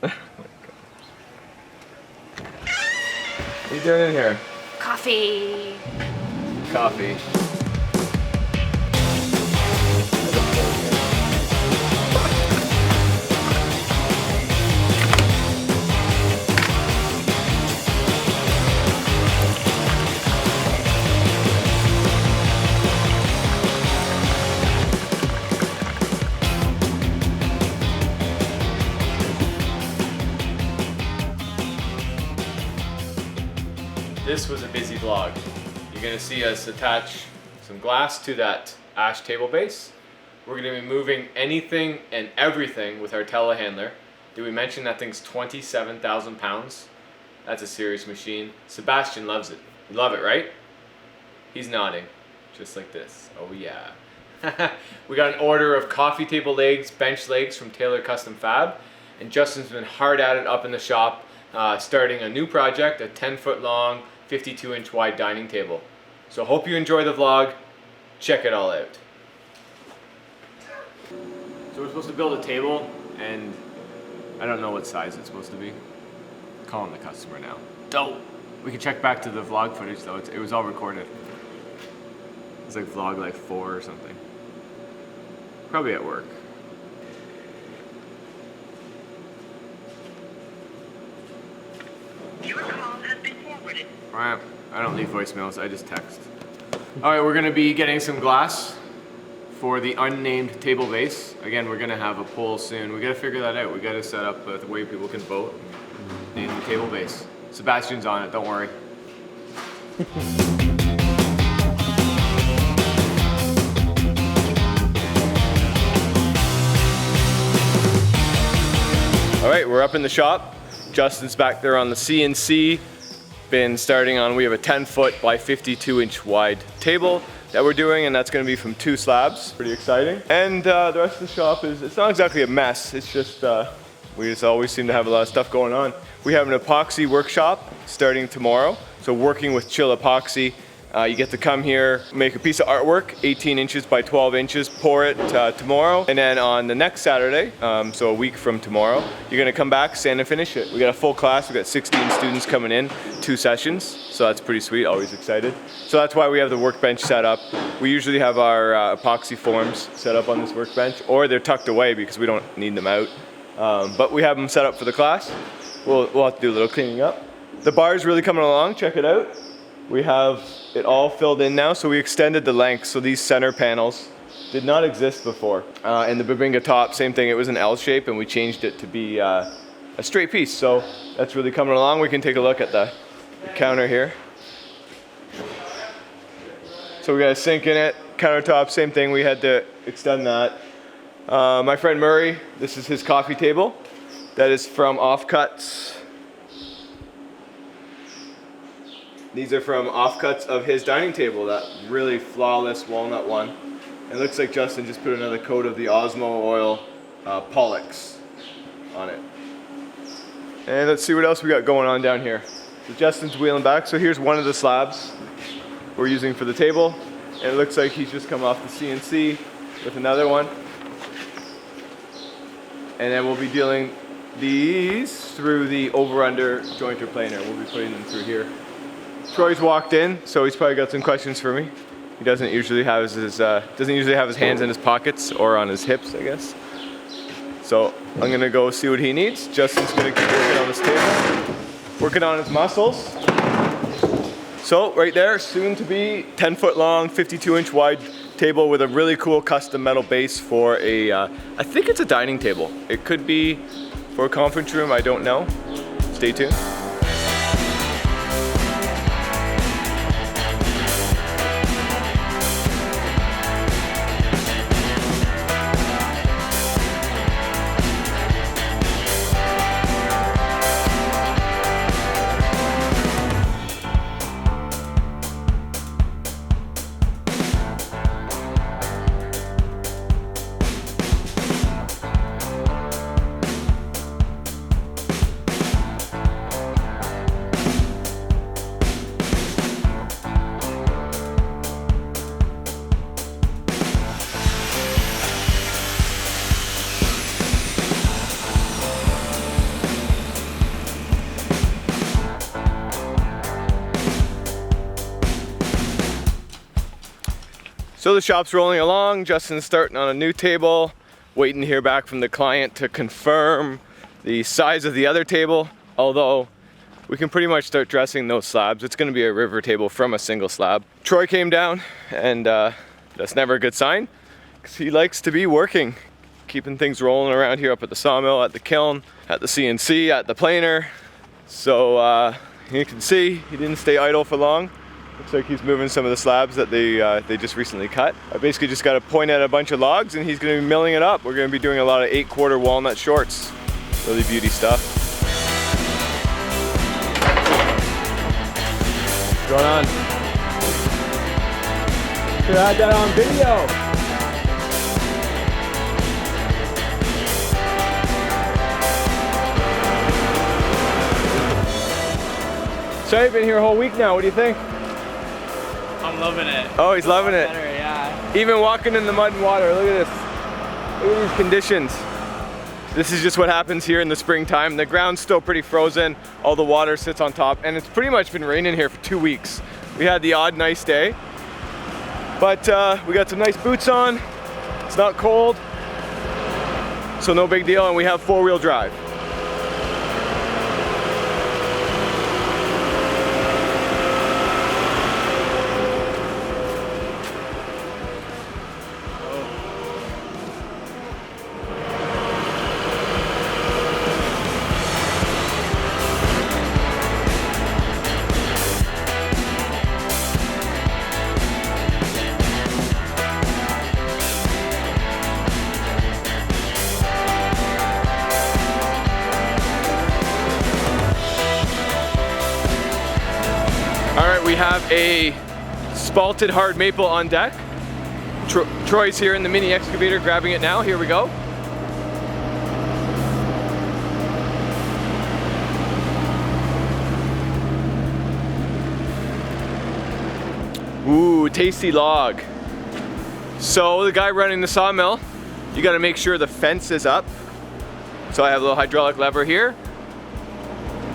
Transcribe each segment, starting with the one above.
What are you doing in here? Coffee. Coffee. This was a busy vlog. You're gonna see us attach some glass to that ash table base. We're gonna be moving anything and everything with our telehandler. Did we mention that thing's 27,000 pounds? That's a serious machine. Sebastian loves it. You love it, right? He's nodding, just like this. Oh yeah. We got an order of coffee table legs, bench legs from Taylor Custom Fab, and Justin's been hard at it up in the shop, starting a new project, a 10-foot long, 52-inch wide dining table. So hope you enjoy the vlog. Check it all out. So we're supposed to build a table, and I don't know what size it's supposed to be. Calling the customer now. Dope. We can check back to the vlog footage though. It was all recorded. It's like vlog like 4 or something. Probably at work. Your call has been forwarded. Alright, I don't leave voicemails, I just text. Alright, we're gonna be getting some glass for the unnamed table base. Again, we're gonna have a poll soon. We gotta figure that out. We gotta set up the way people can vote and name the table base. Sebastian's on it, don't worry. Alright, we're up in the shop. Justin's back there on the CNC. Been starting on, we have a 10-foot by 52-inch wide table that we're doing, and that's gonna be from 2 slabs. Pretty exciting. And the rest of the shop it's not exactly a mess, it's just, we just always seem to have a lot of stuff going on. We have an epoxy workshop starting tomorrow. So working with Chill Epoxy, you get to come here, make a piece of artwork, 18 inches by 12 inches, pour it tomorrow. And then on the next Saturday, so a week from tomorrow, you're gonna come back, sand and finish it. We got a full class, we got 16 students coming in, 2 sessions. So that's pretty sweet, always excited. So that's why we have the workbench set up. We usually have our epoxy forms set up on this workbench, or they're tucked away because we don't need them out. But we have them set up for the class. We'll have to do a little cleaning up. The bar's really coming along, check it out. We have it all filled in now, so we extended the length. So these center panels did not exist before. And the Babinga top, same thing, it was an L shape and we changed it to be a straight piece. So that's really coming along. We can take a look at the counter here. So we got a sink in it, countertop, same thing, we had to extend that. My friend Murray, this is his coffee table. That is from Offcuts. These are from offcuts of his dining table, that really flawless walnut one. It looks like Justin just put another coat of the Osmo oil Pollux on it. And let's see what else we got going on down here. So Justin's wheeling back. So here's one of the slabs we're using for the table. And it looks like he's just come off the CNC with another one. And then we'll be dealing these through the over-under jointer planer. We'll be putting them through here. Troy's walked in, so he's probably got some questions for me. He doesn't usually have his hands in his pockets or on his hips, I guess. So I'm gonna go see what he needs. Justin's gonna keep working on this table, working on his muscles. So right there, soon to be 10-foot long, 52-inch wide table with a really cool custom metal base for a, I think it's a dining table. It could be for a conference room, I don't know. Stay tuned. So the shop's rolling along. Justin's starting on a new table, waiting to hear back from the client to confirm the size of the other table. Although we can pretty much start dressing those slabs. It's gonna be a river table from a single slab. Troy came down, and that's never a good sign, because he likes to be working, keeping things rolling around here up at the sawmill, at the kiln, at the CNC, at the planer. So you can see he didn't stay idle for long. Looks like he's moving some of the slabs that they just recently cut. I basically just got to point at a bunch of logs and he's going to be milling it up. We're going to be doing a lot of 8/4 walnut shorts. Really beauty stuff. What's going on? Should have had that on video. So you've been here a whole week now. What do you think? I'm loving it. Oh, he's loving it. Better, yeah. Even walking in the mud and water. Look at this. Look at these conditions. This is just what happens here in the springtime. The ground's still pretty frozen. All the water sits on top, and it's pretty much been raining here for 2 weeks. We had the odd nice day, but we got some nice boots on. It's not cold, so no big deal, and we have 4-wheel drive. We have a spalted hard maple on deck. Troy's here in the mini excavator grabbing it now. Here we go. Ooh, tasty log. So the guy running the sawmill, you got to make sure the fence is up. So I have a little hydraulic lever here.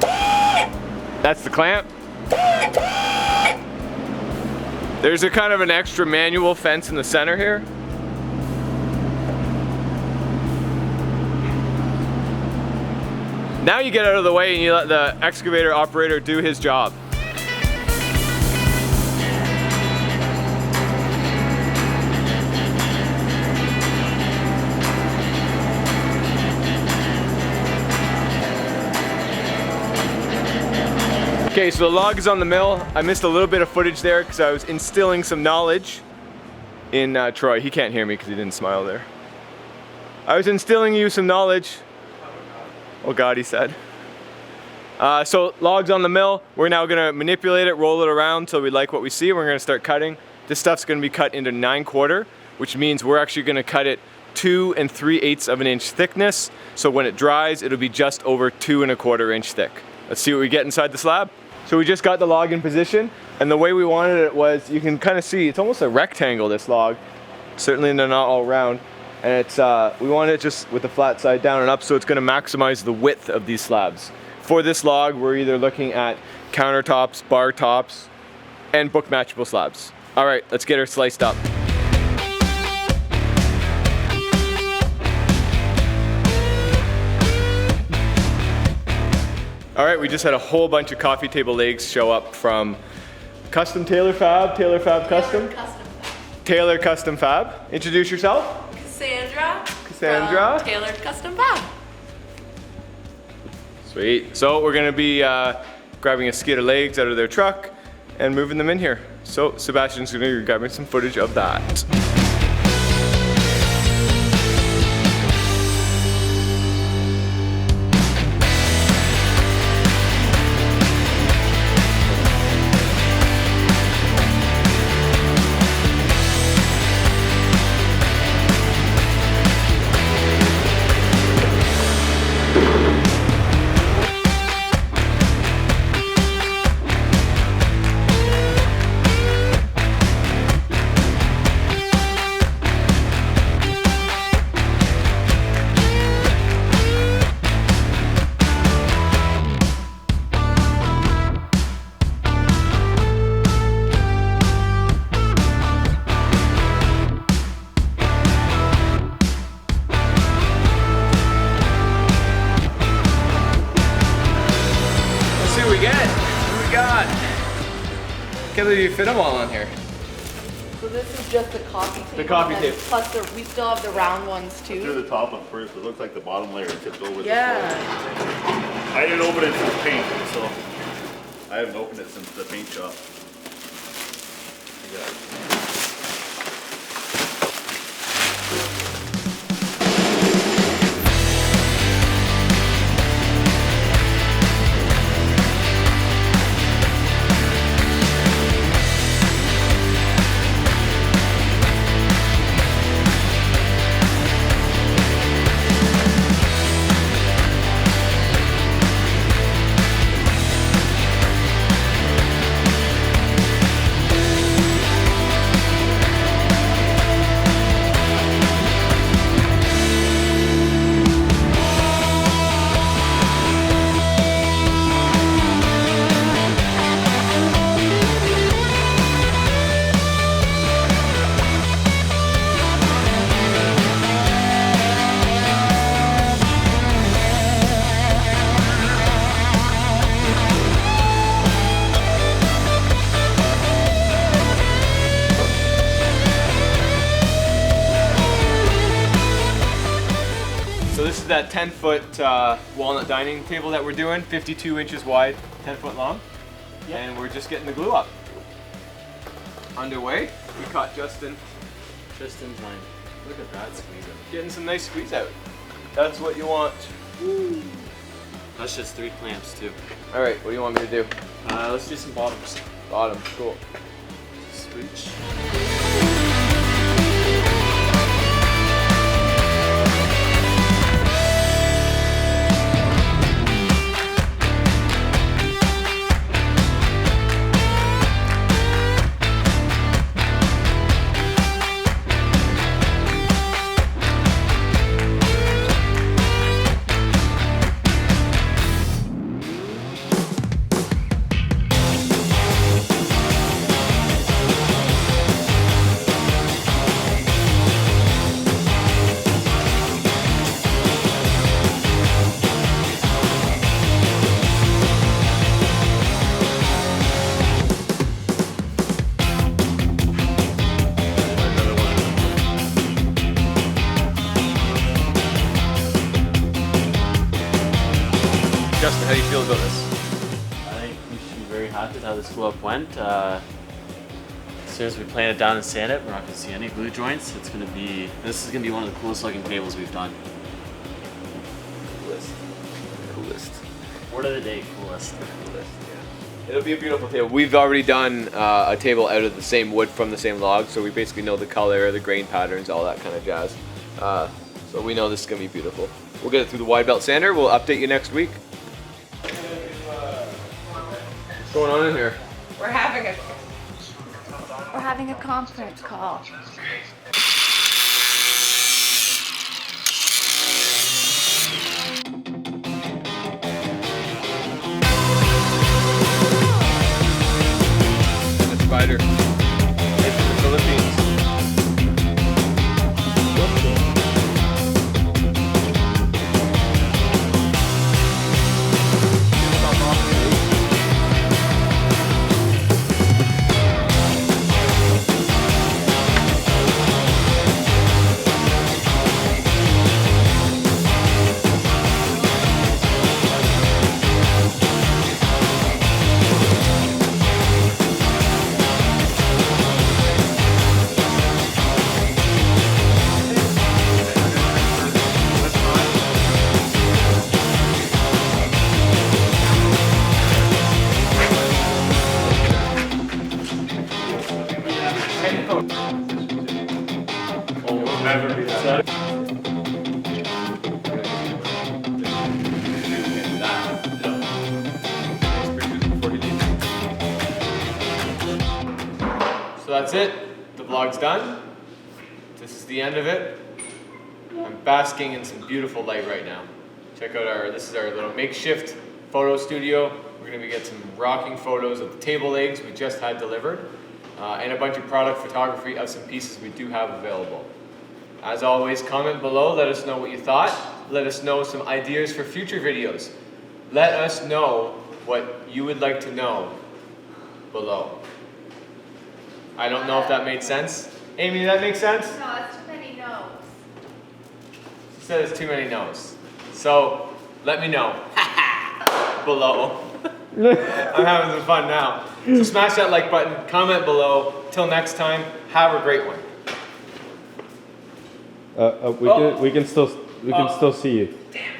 That's the clamp. There's a kind of an extra manual fence in the center here. Now you get out of the way and you let the excavator operator do his job. Okay, so the log is on the mill. I missed a little bit of footage there because I was instilling some knowledge in Troy. He can't hear me because he didn't smile there. I was instilling you some knowledge. Oh God, he said. So log's on the mill. We're now gonna manipulate it, roll it around till we like what we see. We're gonna start cutting. This stuff's gonna be cut into 9/4, which means we're actually gonna cut it 2 3/8 of an inch thickness. So when it dries, it'll be just over 2 1/4 inch thick. Let's see what we get inside the slab. So we just got the log in position, and the way we wanted it was, you can kind of see, it's almost a rectangle, this log. Certainly they're not all round. And it's, we wanted it just with the flat side down and up, so it's gonna maximize the width of these slabs. For this log, we're either looking at countertops, bar tops, and book matchable slabs. All right, let's get her sliced up. All right, we just had a whole bunch of coffee table legs show up from Custom Taylor Fab, Taylor Fab Custom? Taylor Custom Fab. Introduce yourself. Cassandra. From Taylor Custom Fab. Sweet. So we're gonna be grabbing a skid of legs out of their truck and moving them in here. So Sebastian's gonna be grabbing some footage of that. can't believe you fit them all on here. So this is just the coffee table. The coffee and table. Plus we still have the round ones Do too. the top one first. It looks like the bottom layer tipped over the Yeah. floor. I didn't open it since paint, so I haven't opened it since the paint shop. So this is that 10-foot walnut dining table that we're doing, 52 inches wide, 10 foot long. Yep. And we're just getting the glue up. Underway. We caught Tristan's line. Look at that squeeze out. Getting some nice squeeze out. That's what you want. Woo. That's just 3 clamps too. All right, what do you want me to do? Let's do some bottoms. Bottom, cool. Switch. Justin, how do you feel about this? I think we should be very happy with how this glue up went. As soon as we plane it down and sand it, we're not going to see any glue joints. This is going to be one of the coolest looking tables we've done. Coolest. Word of the day, coolest. Yeah. It'll be a beautiful table. We've already done a table out of the same wood from the same log, so we basically know the color, the grain patterns, all that kind of jazz. So we know this is going to be beautiful. We'll get it through the wide belt sander. We'll update you next week. What's going on in here? We're having a conference call. And a spider. It's from the Philippines. So that's it. The vlog's done. This is the end of it. I'm basking in some beautiful light right now. Check out this is our little makeshift photo studio. We're gonna get some rocking photos of the table legs we just had delivered, and a bunch of product photography of some pieces we do have available. As always, comment below, let us know what you thought. Let us know some ideas for future videos. Let us know what you would like to know below. I don't know if that made sense. Amy, did that make sense? No, that's too many no's. She said it's too many no's. So, let me know. Below. I'm having some fun now. So smash that like button, comment below. Till next time, have a great one. We can still see you. Damn.